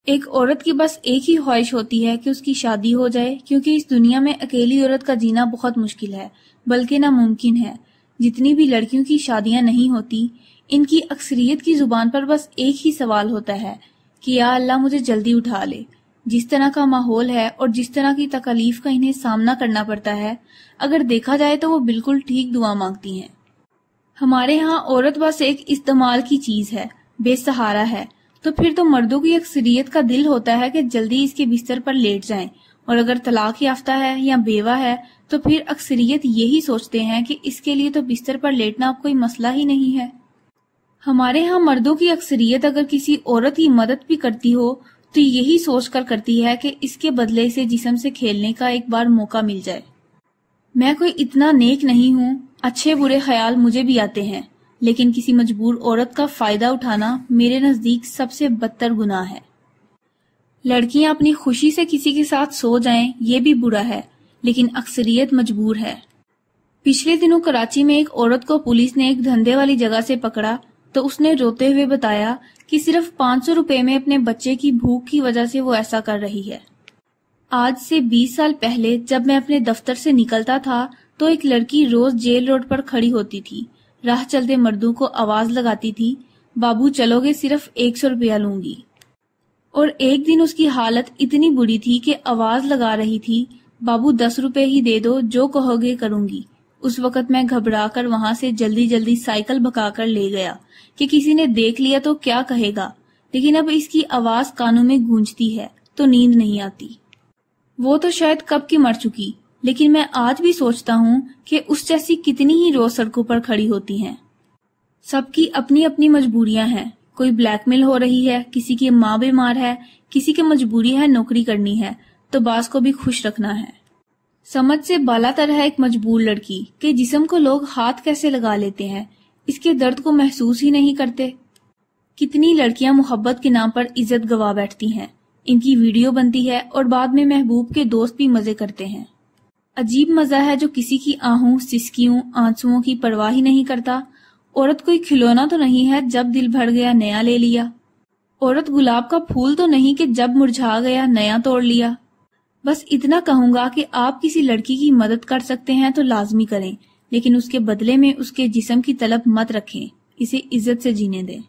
ایک عورت کی بس ایک ہی خواہش ہوتی ہے کہ اس کی شادی ہو جائے، کیونکہ اس دنیا میں اکیلی عورت کا جینا بہت مشکل ہے، بلکہ ناممکن ہے۔ جتنی بھی لڑکیوں کی شادیاں نہیں ہوتی، ان کی اکثریت کی زبان پر بس ایک ہی سوال ہوتا ہے کہ یا اللہ مجھے جلدی اٹھا لے۔ جس طرح کا ماحول ہے اور جس طرح کی تکالیف کا انہیں سامنا کرنا پڑتا ہے، اگر دیکھا جائے تو وہ بالکل ٹھیک دعا مانگتی ہیں۔ ہمارے ہاں عورت بس ایک استعمال کی چیز ہے، بے سہارا ہے، تو پھر تو مردوں کی اکثریت کا دل ہوتا ہے کہ جلدی اس کے بستر پر لیٹ جائیں، اور اگر طلاق یافتہ ہے یا بیوہ ہے تو پھر اکثریت یہی سوچتے ہیں کہ اس کے لیے تو بستر پر لیٹنا اب کوئی مسئلہ ہی نہیں ہے۔ ہمارے ہاں مردوں کی اکثریت اگر کسی عورت کی مدد بھی کرتی ہو تو یہی سوچ کر کرتی ہے کہ اس کے بدلے سے جسم سے کھیلنے کا ایک بار موقع مل جائے۔ میں کوئی اتنا نیک نہیں ہوں، اچھے برے خیال مجھے بھی آتے ہیں، لیکن کسی مجبور عورت کا فائدہ اٹھانا میرے نزدیک سب سے بدتر گناہ ہے۔ لڑکیاں اپنی خوشی سے کسی کے ساتھ سو جائیں یہ بھی برا ہے، لیکن اکثریت مجبور ہے۔ پچھلے دنوں کراچی میں ایک عورت کو پولیس نے ایک دھندے والی جگہ سے پکڑا تو اس نے روتے ہوئے بتایا کہ صرف 500 روپے میں اپنے بچے کی بھوک کی وجہ سے وہ ایسا کر رہی ہے۔ آج سے 20 سال پہلے جب میں اپنے دفتر سے نکلتا تھا تو ایک لڑکی روز جیل روڈ پر کھڑی ہوتی تھی، راہ چلتے مردوں کو آواز لگاتی تھی، بابو چلو گے صرف 100 روپیہ لوں گی۔ اور ایک دن اس کی حالت اتنی بری تھی کہ آواز لگا رہی تھی، بابو 10 روپے ہی دے دو، جو کہو گے کروں گی۔ اس وقت میں گھبرا کر وہاں سے جلدی جلدی سائیکل بھگا کر لے گیا کہ کسی نے دیکھ لیا تو کیا کہے گا، لیکن اب اس کی آواز کانوں میں گونجتی ہے تو نیند نہیں آتی۔ وہ تو شاید کب کی مر چکی، لیکن میں آج بھی سوچتا ہوں کہ اس جیسی کتنی ہی روز سڑکوں پر کھڑی ہوتی ہیں۔ سب کی اپنی اپنی مجبوریاں ہیں، کوئی بلیک میل ہو رہی ہے، کسی کی ماں بیمار ہے، کسی کی مجبوری ہے نوکری کرنی ہے، تو بعض کو بھی خوش رکھنا ہے۔ سمجھ سے بالا تر ہے ایک مجبور لڑکی کہ جسم کو لوگ ہاتھ کیسے لگا لیتے ہیں، اس کے درد کو محسوس ہی نہیں کرتے۔ کتنی لڑکیاں محبت کے نام پر عزت گوا بیٹھتی ہیں، ان کی ویڈیو بنتی ہے اور بعد میں محبوب کے دوست بھی مزے کرتے ہیں۔ عجیب مزہ ہے جو کسی کی آہوں، سسکیوں، آنسوؤں کی پرواہ ہی نہیں کرتا۔ عورت کوئی کھلونا تو نہیں ہے جب دل بھر گیا نیا لے لیا۔ عورت گلاب کا پھول تو نہیں کہ جب مرجھا گیا نیا توڑ لیا۔ بس اتنا کہوں گا کہ آپ کسی لڑکی کی مدد کر سکتے ہیں تو لازمی کریں، لیکن اس کے بدلے میں اس کے جسم کی طلب مت رکھیں، اسے عزت سے جینے دیں۔